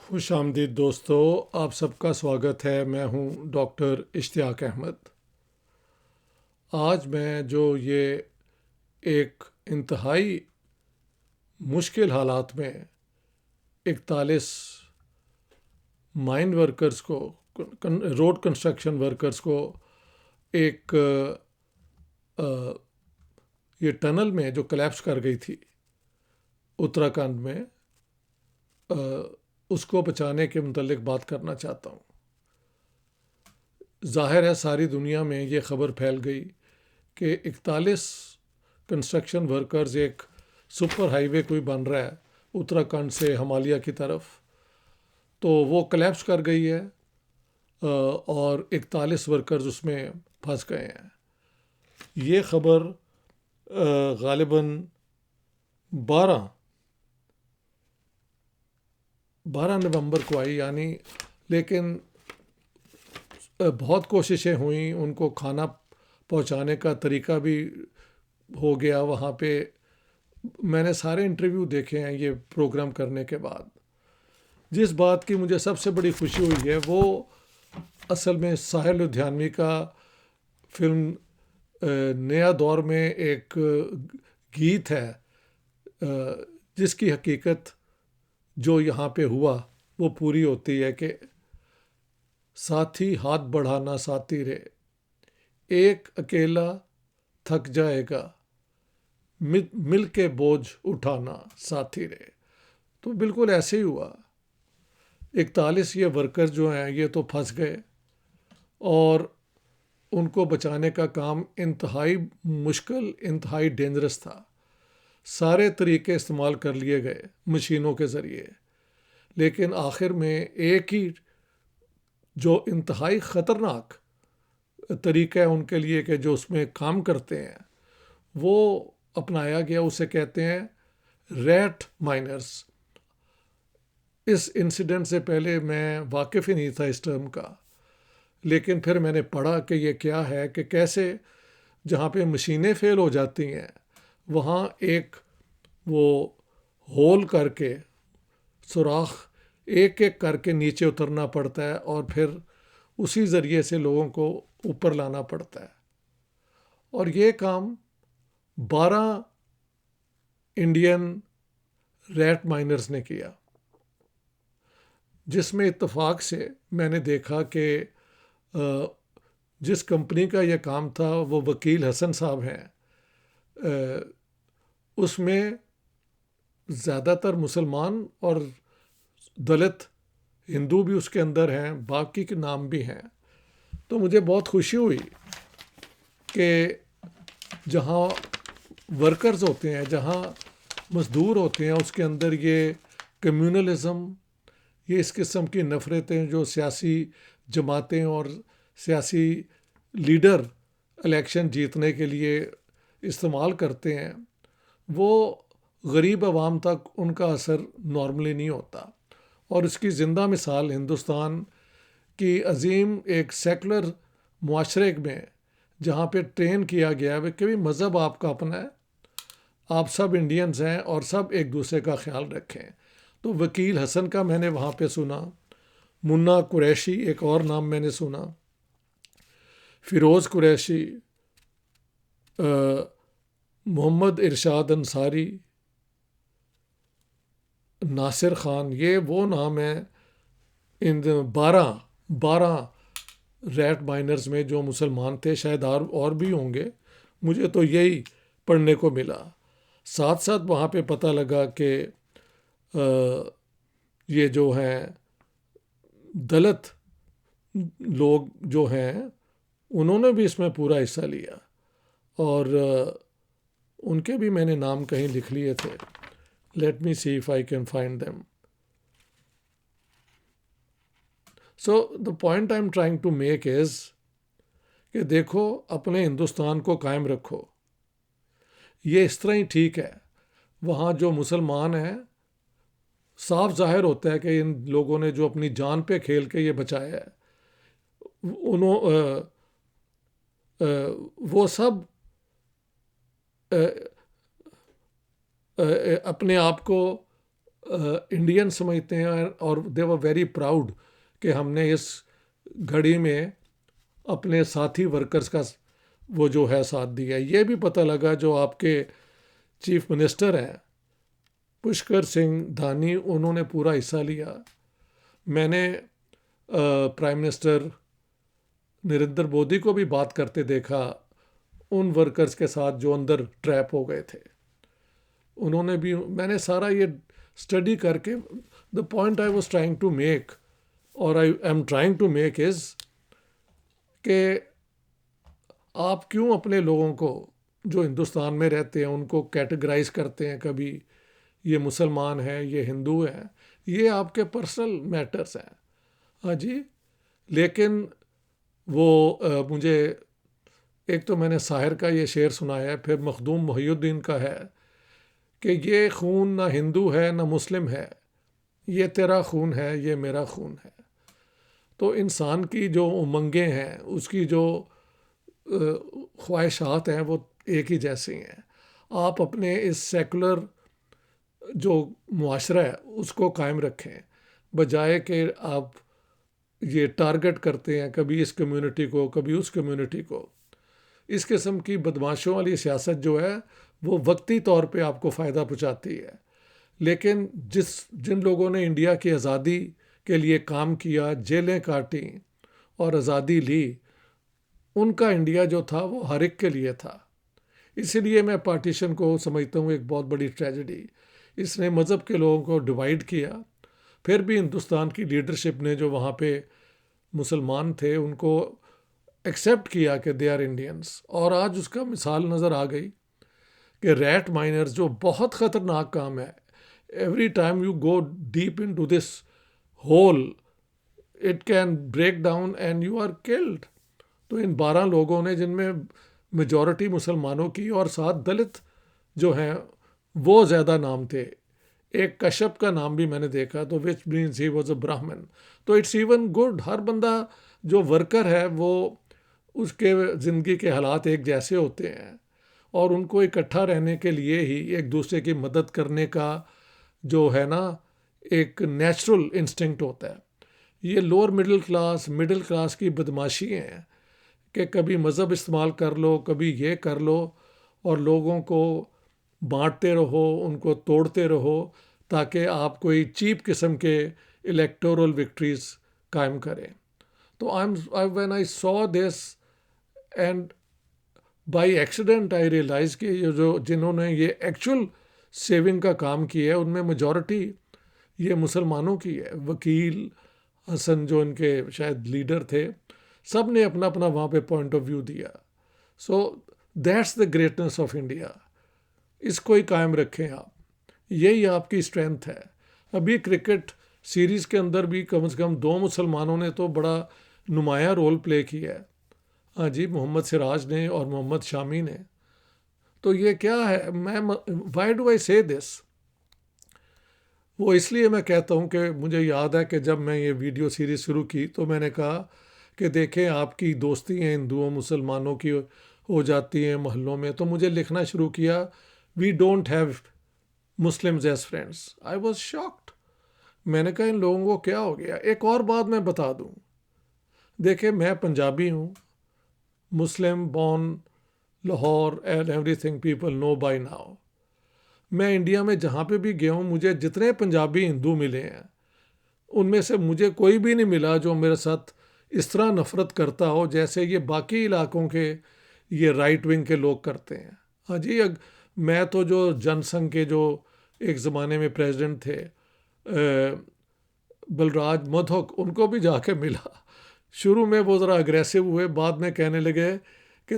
خوش آمدید دوستو، آپ سب کا سواگت ہے۔ میں ہوں ڈاکٹر اشتیاق احمد۔ آج میں جو یہ ایک انتہائی مشکل حالات میں 41 مائن ورکرز کو، روڈ کنسٹرکشن ورکرز کو ایک یہ ٹنل میں جو کلیپس کر گئی تھی اتراکھنڈ میں، اس کو بچانے کے متعلق بات کرنا چاہتا ہوں۔ ظاہر ہے ساری دنیا میں یہ خبر پھیل گئی کہ 41 کنسٹرکشن ورکرز، ایک سپر ہائی وے کوئی بن رہا ہے اتراکھنڈ سے ہمالیہ کی طرف، تو وہ کلیپس کر گئی ہے اور 41 ورکرز اس میں پھنس گئے ہیں۔ یہ خبر غالباً 12 نومبر کو آئی، لیکن بہت کوششیں ہوئیں، ان کو کھانا پہنچانے کا طریقہ بھی ہو گیا وہاں پہ۔ میں نے سارے انٹرویو دیکھے ہیں یہ پروگرام کرنے کے بعد۔ جس بات کی مجھے سب سے بڑی خوشی ہوئی ہے وہ اصل میں ساحر لدھیانوی کا فلم نیا دور میں ایک گیت ہے جس کی حقیقت جو یہاں پہ ہوا وہ پوری ہوتی ہے کہ ساتھی ہاتھ بڑھانا ساتھی رے، ایک اکیلا تھک جائے گا، مل کے بوجھ اٹھانا ساتھی رے۔ تو بالکل ایسے ہی ہوا۔ 41 یہ ورکر جو ہیں یہ تو پھنس گئے اور ان کو بچانے کا کام انتہائی مشکل، انتہائی ڈینجرس تھا۔ سارے طریقے استعمال کر لیے گئے مشینوں کے ذریعے، لیکن آخر میں ایک ہی جو انتہائی خطرناک طریقہ ہے ان کے لیے کہ جو اس میں کام کرتے ہیں وہ اپنایا گیا، اسے کہتے ہیں ریٹ مائنرز۔ اس انسیڈنٹ سے پہلے میں واقف ہی نہیں تھا اس ٹرم کا، لیکن پھر میں نے پڑھا کہ یہ کیا ہے، کہ کیسے جہاں پہ مشینیں فیل ہو جاتی ہیں وہاں ایک وہ ہول کر کے، سوراخ ایک ایک کر کے نیچے اترنا پڑتا ہے اور پھر اسی ذریعے سے لوگوں کو اوپر لانا پڑتا ہے۔ اور یہ کام 12 انڈین ریٹ مائنرز نے کیا، جس میں اتفاق سے میں نے دیکھا کہ جس کمپنی کا یہ کام تھا وہ وکیل حسن صاحب ہیں، اس میں زیادہ تر مسلمان اور دلت ہندو بھی اس کے اندر ہیں، باقی کے نام بھی ہیں۔ تو مجھے بہت خوشی ہوئی کہ جہاں ورکرز ہوتے ہیں، جہاں مزدور ہوتے ہیں، اس کے اندر یہ کمیونلزم، یہ اس قسم کی نفرتیں جو سیاسی جماعتیں اور سیاسی لیڈر الیکشن جیتنے کے لیے استعمال کرتے ہیں، وہ غریب عوام تک ان کا اثر نارملی نہیں ہوتا۔ اور اس کی زندہ مثال ہندوستان کی عظیم ایک سیکولر معاشرے میں، جہاں پہ ٹرین کیا گیا ہے کہ بھی مذہب آپ کا اپنا ہے، آپ سب انڈینز ہیں اور سب ایک دوسرے کا خیال رکھیں۔ تو وکیل حسن کا میں نے وہاں پہ سنا، منا قریشی ایک اور نام میں نے سنا، فیروز قریشی، محمد ارشاد انصاری، ناصر خان، یہ وہ نام ہیں ان 12 ریٹ مائنرز میں جو مسلمان تھے، شاید اور بھی ہوں گے، مجھے تو یہی پڑھنے کو ملا۔ ساتھ ساتھ وہاں پہ پتہ لگا کہ یہ جو ہیں دلت لوگ جو ہیں انہوں نے بھی اس میں پورا حصہ لیا، اور ان کے بھی میں نے نام کہیں لکھ لیے تھے۔ Let me see if I can find them. So the point I'm trying to make is کہ دیکھو اپنے ہندوستان کو قائم رکھو، یہ اس طرح ہی ٹھیک ہے۔ وہاں جو مسلمان ہیں، صاف ظاہر ہوتا ہے کہ ان لوگوں نے جو اپنی جان پہ کھیل کے یہ بچایا ہے، وہ سب اپنے آپ کو انڈین سمجھتے ہیں اور دے ور ویری پراؤڈ کہ ہم نے اس گھڑی میں اپنے ساتھی ورکرز کا وہ جو ہے ساتھ دیا. یہ بھی پتہ لگا جو آپ کے چیف منسٹر ہیں پشکر سنگھ دھانی, انہوں نے پورا حصہ لیا. میں نے پرائم منسٹر نریندر مودی کو بھی بات کرتے دیکھا ان ورکرز کے ساتھ جو اندر ٹریپ ہو گئے تھے. انہوں نے بھی, میں نے سارا یہ اسٹڈی کر کے, the point I was trying to make اور I am trying to make is کہ آپ کیوں اپنے لوگوں کو جو ہندوستان میں رہتے ہیں ان کو کیٹیگرائز کرتے ہیں, کبھی یہ مسلمان ہیں, یہ ہندو ہیں, یہ آپ کے پرسنل میٹرز ہیں. ہاں جی, لیکن وہ مجھے ایک تو میں نے ساحر کا یہ شعر سنایا ہے, پھر مخدوم محی الدین کا ہے کہ یہ خون نہ ہندو ہے نہ مسلم ہے, یہ تیرا خون ہے یہ میرا خون ہے. تو انسان کی جو امنگیں ہیں, اس کی جو خواہشات ہیں, وہ ایک ہی جیسی ہیں. آپ اپنے اس سیکولر جو معاشرہ ہے اس کو قائم رکھیں, بجائے کہ آپ یہ ٹارگٹ کرتے ہیں کبھی اس کمیونٹی کو کبھی اس کمیونٹی کو. اس قسم کی بدماشوں والی سیاست جو ہے وہ وقتی طور پہ آپ کو فائدہ پہنچاتی ہے, لیکن جن لوگوں نے انڈیا کی آزادی کے لیے کام کیا, جیلیں کاٹیں اور آزادی لی, ان کا انڈیا جو تھا وہ ہر ایک کے لیے تھا. اسی لیے میں پارٹیشن کو سمجھتا ہوں ایک بہت بڑی ٹریجڈی. اس نے مذہب کے لوگوں کو ڈیوائیڈ کیا. پھر بھی ہندوستان کی لیڈرشپ نے جو وہاں پہ مسلمان تھے ان کو ایکسیپٹ کیا کہ دے آر انڈینس, اور آج اس کا مثال نظر آ گئی کہ ریٹ مائنرز جو بہت خطرناک کام ہے, every time you go deep into this hole it can break down and you are killed. تو ان 12 لوگوں نے, جن میں میجورٹی مسلمانوں کی اور 7 دلت جو ہیں وہ زیادہ نام تھے, ایک کشپ کا نام بھی میں نے دیکھا, تو which means he was a Brahmin. تو اٹس ایون گڈ, ہر بندہ جو ورکر ہے وہ اس کے زندگی کے حالات ایک جیسے ہوتے ہیں, اور ان کو اکٹھا رہنے کے لیے ہی ایک دوسرے کی مدد کرنے کا جو ہے نا ایک نیچرل انسٹنکٹ ہوتا ہے. یہ لوور مڈل کلاس کی بدماشی ہیں کہ کبھی مذہب استعمال کر لو, کبھی یہ کر لو, اور لوگوں کو بانٹتے رہو, ان کو توڑتے رہو, تاکہ آپ کوئی چیپ قسم کے الیکٹورل وکٹریز قائم کریں. تو when I saw this and by accident I realized کہ جنہوں نے یہ ایکچول سیونگ کا کام کیا ہے ان میں میجورٹی یہ مسلمانوں کی ہے. وکیل حسن جو ان کے شاید لیڈر تھے, سب نے اپنا اپنا وہاں پہ پوائنٹ آف ویو دیا. So that's the greatness of India. اس کو ہی قائم رکھیں آپ, یہی آپ کی اسٹرینتھ ہے. ابھی کرکٹ سیریز کے اندر بھی کم از کم 2 مسلمانوں نے تو بڑا نمایاں رول پلے کیا ہے. ہاں جی, محمد سراج نے اور محمد شامی نے. تو یہ کیا ہے, وائی ڈو آئی سے دس؟ وہ اس لیے میں کہتا ہوں کہ مجھے یاد ہے کہ جب میں یہ ویڈیو سیریز شروع کی تو میں نے کہا کہ دیکھیں آپ کی دوستی ہیں ہندوؤں مسلمانوں کی ہو جاتی ہیں محلوں میں, تو مجھے لکھنا شروع کیا we don't have Muslims as friends. I was shocked. میں نے کہا ان لوگوں کو کیا ہو گیا. ایک اور بات میں بتا دوں, دیکھیں میں پنجابی ہوں, مسلم بورن لاہور اینڈ ایوری تھنگ پیپل نو بائی ناؤ. میں انڈیا میں جہاں پہ بھی گیا ہوں, مجھے جتنے پنجابی ہندو ملے ہیں ان میں سے مجھے کوئی بھی نہیں ملا جو میرے ساتھ اس طرح نفرت کرتا ہو جیسے یہ باقی علاقوں کے یہ رائٹ ونگ کے لوگ کرتے ہیں. ہاں جی, میں تو جو جن سنگھ کے جو ایک زمانے میں پریزیڈنٹ تھے بلراج مدھوک, ان کو بھی جا کے ملا. شروع میں وہ ذرا اگریسو ہوئے, بعد میں کہنے لگے کہ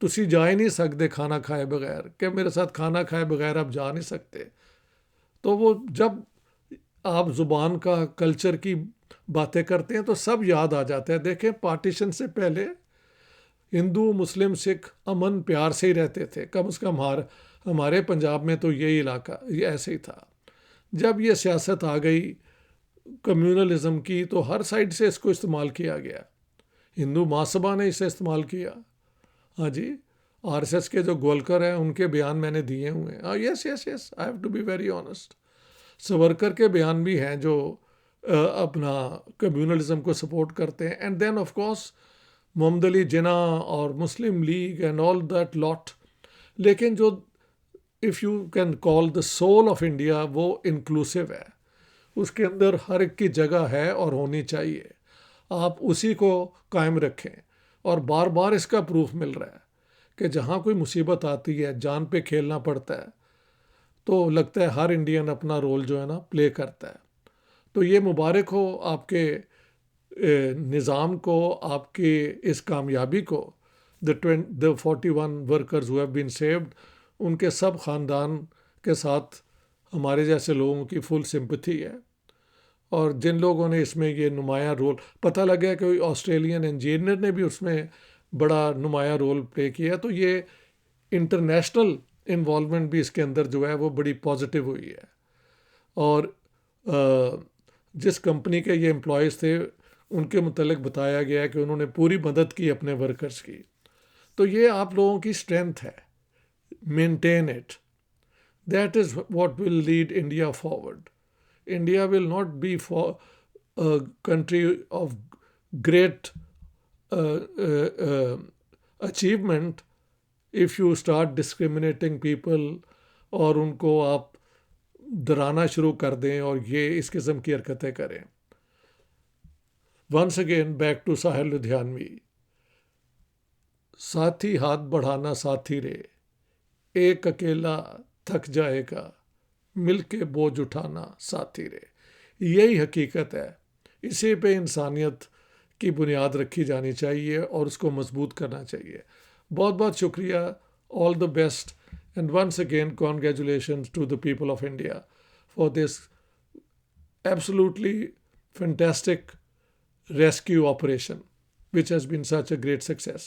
تسی جا ہی نہیں سکتے کھانا کھائے بغیر, کہ میرے ساتھ کھانا کھائے بغیر آپ جا نہیں سکتے. تو وہ جب آپ زبان کا کلچر کی باتیں کرتے ہیں تو سب یاد آ جاتا ہے. دیکھیں پارٹیشن سے پہلے ہندو مسلم سکھ امن پیار سے ہی رہتے تھے, کم از کم ہمارے پنجاب میں تو یہی علاقہ یہ ایسے ہی تھا. جب یہ سیاست آ گئی کمیونلزم کی تو ہر سائڈ سے اس کو استعمال کیا گیا. ہندو مہاسبھا نے اسے استعمال کیا. ہاں جی, آر ایس ایس کے جو گولکر ہیں ان کے بیان میں نے دیے ہوئے ہیں. Yes yes yes, I have to be very honest. Savarkar کے بیان بھی ہیں جو اپنا کمیونلزم کو سپورٹ کرتے ہیں. And then of course Muhammad Ali Jinnah اور Muslim League and all that lot. لیکن جو if you can call the soul of India وہ انکلوسیو ہے. اس کے اندر ہر ایک کی جگہ ہے اور ہونی چاہیے. آپ اسی کو قائم رکھیں. اور بار بار اس کا پروف مل رہا ہے کہ جہاں کوئی مصیبت آتی ہے جان پہ کھیلنا پڑتا ہے تو لگتا ہے ہر انڈین اپنا رول جو ہے نا پلے کرتا ہے. تو یہ مبارک ہو آپ کے نظام کو, آپ کی اس کامیابی کو. the 41 workers who have been saved, ان کے سب خاندان کے ساتھ ہمارے جیسے لوگوں کی فل سمپتھی ہے. اور جن لوگوں نے اس میں یہ نمایاں رول, پتہ لگا کہ آسٹریلین انجینئر نے بھی اس میں بڑا نمایاں رول پلے کیا, تو یہ انٹرنیشنل انوالومنٹ بھی اس کے اندر جو ہے وہ بڑی پازیٹیو ہوئی ہے. اور جس کمپنی کے یہ امپلائیز تھے ان کے متعلق بتایا گیا کہ انہوں نے پوری مدد کی اپنے ورکرز کی. تو یہ آپ لوگوں کی اسٹرینتھ ہے. Maintain it. That is what will lead India forward. India will not be for a country of great achievement if you start discriminating people اور ان کو آپ ڈرانا شروع کر دیں اور یہ اس قسم کی حرکتیں کریں. ونس اگین بیک ٹو ساحل لدھیانوی. ساتھی ہاتھ بڑھانا ساتھی رے, ایک اکیلا تھک جائے گا, مل کے بوجھ اٹھانا ساتھی رے. یہی حقیقت ہے. اسی پہ انسانیت کی بنیاد رکھی جانی چاہیے اور اس کو مضبوط کرنا چاہیے. بہت بہت شکریہ. All the best and once again congratulations to the people of India for this absolutely fantastic rescue operation which has been such a great success.